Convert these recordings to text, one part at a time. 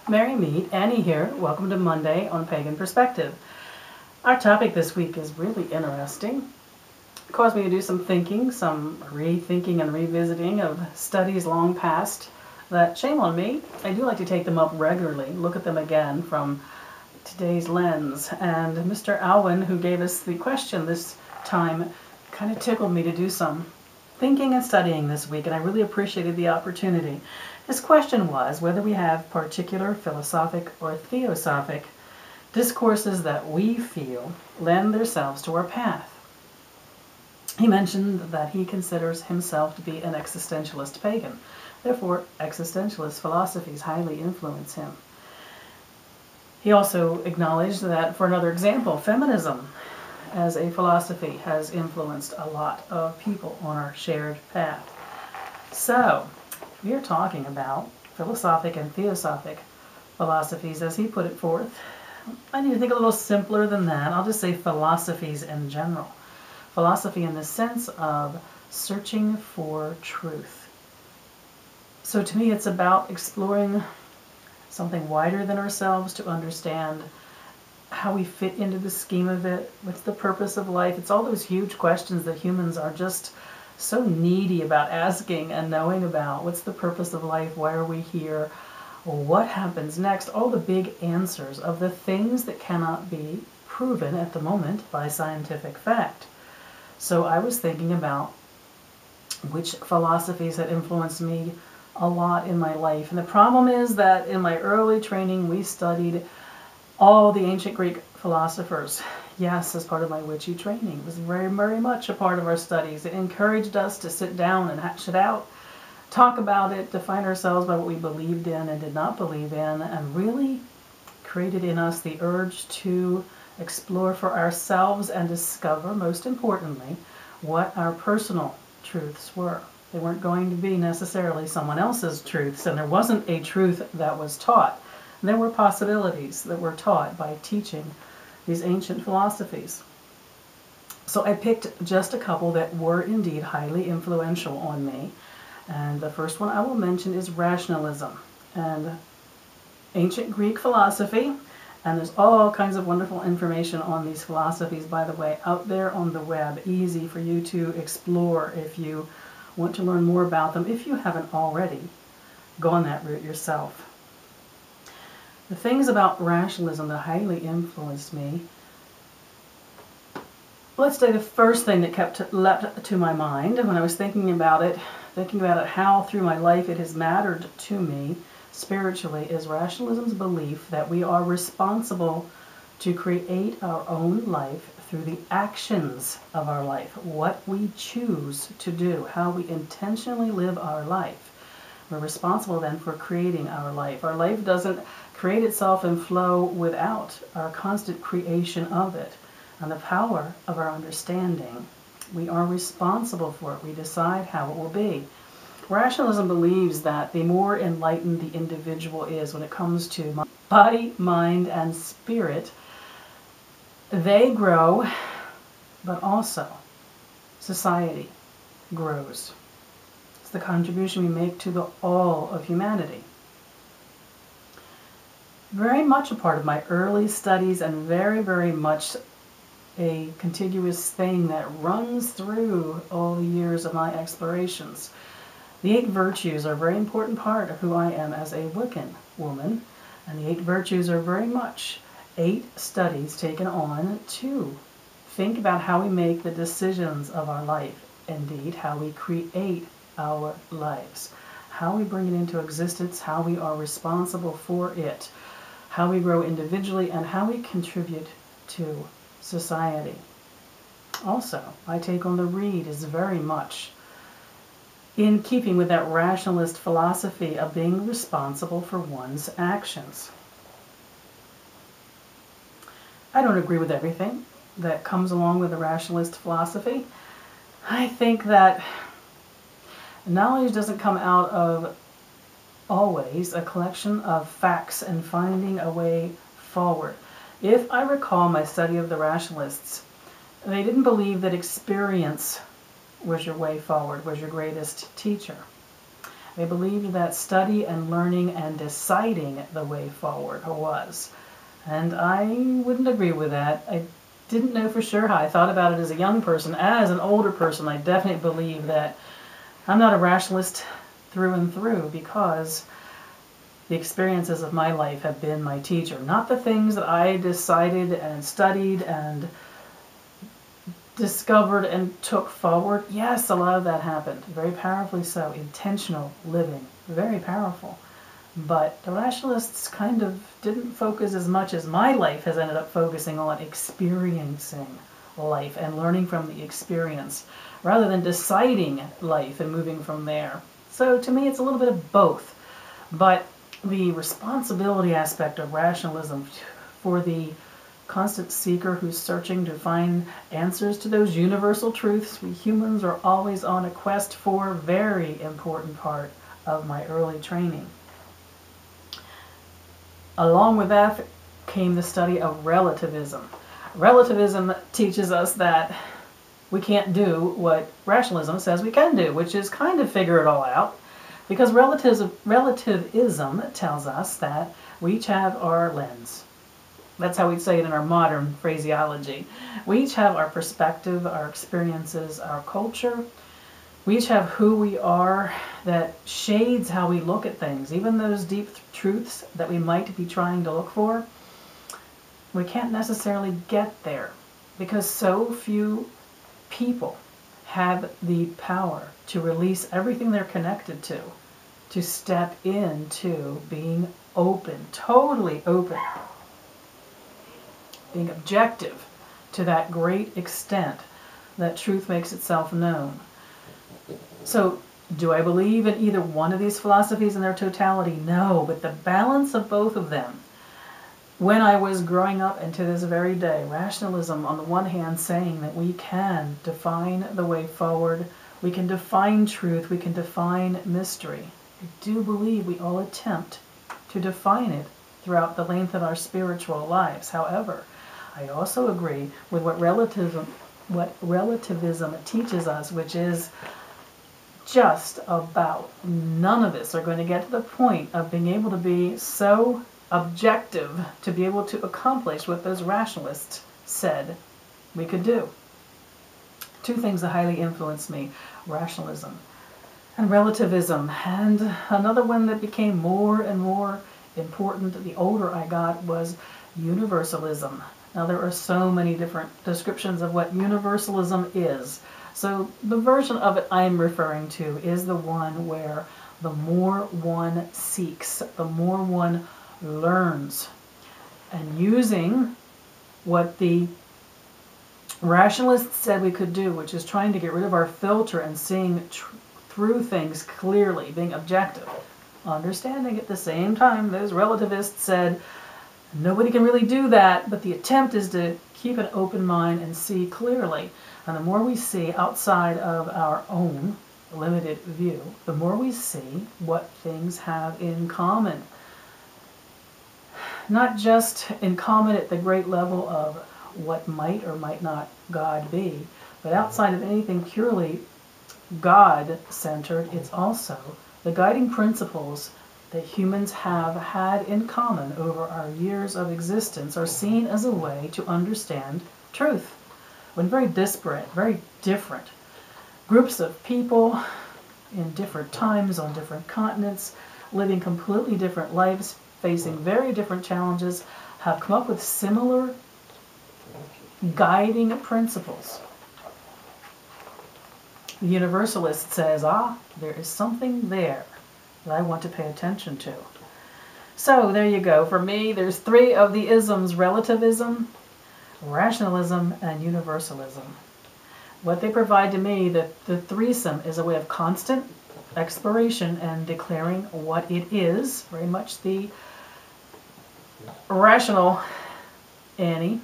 Merry meet, Annie here. Welcome to Monday on Pagan Perspective. Our topic this week is really interesting. It caused me to do some thinking, some rethinking and revisiting of studies long past that, shame on me, I do like to take them up regularly, look at them again from today's lens. And Mr. Abhainn, who gave us the question this time, kind of tickled me to do some thinking and studying this week, and I really appreciated the opportunity. His question was whether we have particular philosophic or theosophic discourses that we feel lend themselves to our path. He mentioned that he considers himself to be an existentialist pagan. Therefore, existentialist philosophies highly influence him. He also acknowledged that, for another example, feminism as a philosophy has influenced a lot of people on our shared path. So, we are talking about philosophic and theosophic philosophies as he put it forth. I need to think a little simpler than that. I'll just say philosophies in general. Philosophy in the sense of searching for truth. So to me it's about exploring something wider than ourselves to understand how we fit into the scheme of it, what's the purpose of life. It's all those huge questions that humans are just so needy about asking and knowing about. What's the purpose of life? Why are we here? What happens next? All the big answers of the things that cannot be proven at the moment by scientific fact. So I was thinking about which philosophies had influenced me a lot in my life. And the problem is that in my early training we studied all the ancient Greek philosophers. Yes, as part of my witchy training. It was very, very much a part of our studies. It encouraged us to sit down and hash it out, talk about it, define ourselves by what we believed in and did not believe in, and really created in us the urge to explore for ourselves and discover, most importantly, what our personal truths were. They weren't going to be necessarily someone else's truths, and there wasn't a truth that was taught. There were possibilities that were taught by teaching these ancient philosophies. So I picked just a couple that were indeed highly influential on me. And the first one I will mention is Rationalism and ancient Greek philosophy. And there's all kinds of wonderful information on these philosophies, by the way, out there on the web. Easy for you to explore if you want to learn more about them, if you haven't already gone that route yourself. The things about rationalism that highly influenced me, let's say the first thing that leapt to my mind when I was thinking about it, how through my life it has mattered to me spiritually, is rationalism's belief that we are responsible to create our own life through the actions of our life, what we choose to do, how we intentionally live our life. We're responsible then for creating our life. Our life doesn't create itself and flow without our constant creation of it and the power of our understanding. We are responsible for it. We decide how it will be. Rationalism believes that the more enlightened the individual is when it comes to body, mind, and spirit, they grow, but also society grows. It's the contribution we make to the all of humanity. Very much a part of my early studies and very, very much a contiguous thing that runs through all the years of my explorations. The 8 virtues are a very important part of who I am as a Wiccan woman, and the 8 virtues are very much 8 studies taken on to think about how we make the decisions of our life, indeed how we create our lives, how we bring it into existence, how we are responsible for it, how we grow individually, and how we contribute to society. Also, my take on the read is very much in keeping with that rationalist philosophy of being responsible for one's actions. I don't agree with everything that comes along with the rationalist philosophy. I think that knowledge doesn't come out of always a collection of facts and finding a way forward. If I recall my study of the rationalists, they didn't believe that experience was your way forward, was your greatest teacher. They believed that study and learning and deciding the way forward was. And I wouldn't agree with that. I didn't know for sure how I thought about it as a young person. As an older person, I definitely believe that I'm not a rationalist through and through, because the experiences of my life have been my teacher. Not the things that I decided and studied and discovered and took forward. Yes, a lot of that happened. Very powerfully so. Intentional living. Very powerful. But the rationalists kind of didn't focus as much as my life has ended up focusing on experiencing life and learning from the experience, rather than deciding life and moving from there. So to me, it's a little bit of both. But the responsibility aspect of rationalism for the constant seeker who's searching to find answers to those universal truths we humans are always on a quest for, very important part of my early training. Along with that came the study of relativism. Relativism teaches us that we can't do what rationalism says we can do, which is kind of figure it all out. Because relativism tells us that we each have our lens. That's how we'd say it in our modern phraseology. We each have our perspective, our experiences, our culture. We each have who we are that shades how we look at things. Even those deep truths that we might be trying to look for, we can't necessarily get there because so few people have the power to release everything they're connected to step into being open, totally open, being objective to that great extent that truth makes itself known. So, do I believe in either one of these philosophies in their totality? No, but the balance of both of them. When I was growing up and to this very day, rationalism on the one hand saying that we can define the way forward, we can define truth, we can define mystery. I do believe we all attempt to define it throughout the length of our spiritual lives. However, I also agree with what relativism teaches us, which is just about none of us are going to get to the point of being able to be so objective to be able to accomplish what those rationalists said we could do. Two things that highly influenced me: rationalism and relativism. And another one that became more and more important the older I got was universalism. Now there are so many different descriptions of what universalism is. So the version of it I'm referring to is the one where the more one seeks, the more one learns, and using what the rationalists said we could do, which is trying to get rid of our filter and seeing through things clearly, being objective, understanding at the same time those relativists said nobody can really do that, but the attempt is to keep an open mind and see clearly. And the more we see outside of our own limited view, the more we see what things have in common. Not just in common at the great level of what might or might not God be, but outside of anything purely God-centered, it's also the guiding principles that humans have had in common over our years of existence are seen as a way to understand truth. When very disparate, very different groups of people in different times, on different continents, living completely different lives, facing very different challenges, have come up with similar guiding principles. The Universalist says, there is something there that I want to pay attention to. So there you go. For me, there's three of the isms: relativism, rationalism, and universalism. What they provide to me, the threesome, is a way of constant exploration and declaring what it is, very much the rational Annie.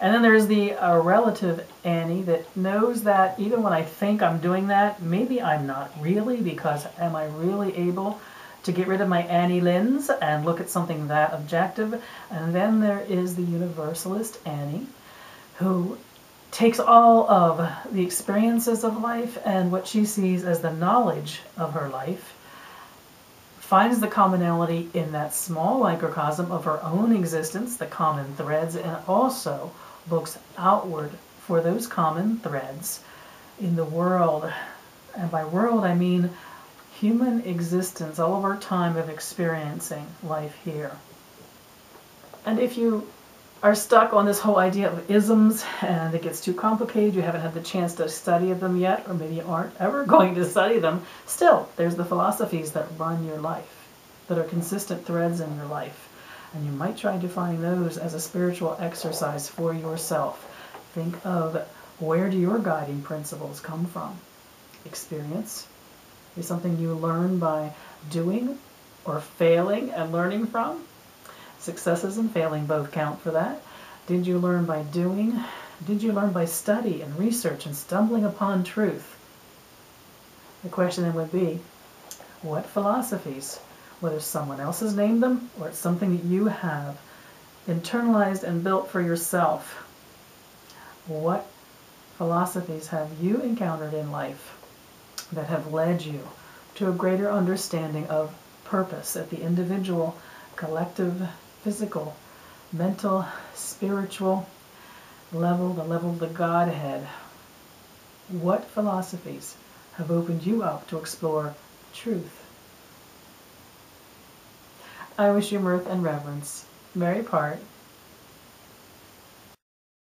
And then there's the relative Annie that knows that even when I think I'm doing that, maybe I'm not really, because am I really able to get rid of my Annie lens and look at something that objective? And then there is the universalist Annie, who takes all of the experiences of life and what she sees as the knowledge of her life, finds the commonality in that small microcosm of her own existence, the common threads, and also looks outward for those common threads in the world. And by world, I mean human existence, all of our time of experiencing life here. And if you are stuck on this whole idea of isms and it gets too complicated, you haven't had the chance to study them yet, or maybe you aren't ever going to study them, still, there's the philosophies that run your life, that are consistent threads in your life. And you might try to find those as a spiritual exercise for yourself. Think of, where do your guiding principles come from? Experience is something you learn by doing or failing and learning from. Successes and failing both count for that. Did you learn by doing? Did you learn by study and research and stumbling upon truth? The question then would be, what philosophies, whether someone else has named them or it's something that you have internalized and built for yourself, what philosophies have you encountered in life that have led you to a greater understanding of purpose at the individual, collective, physical, mental, spiritual level, the level of the Godhead? What philosophies have opened you up to explore truth? I wish you mirth and reverence. Merry part.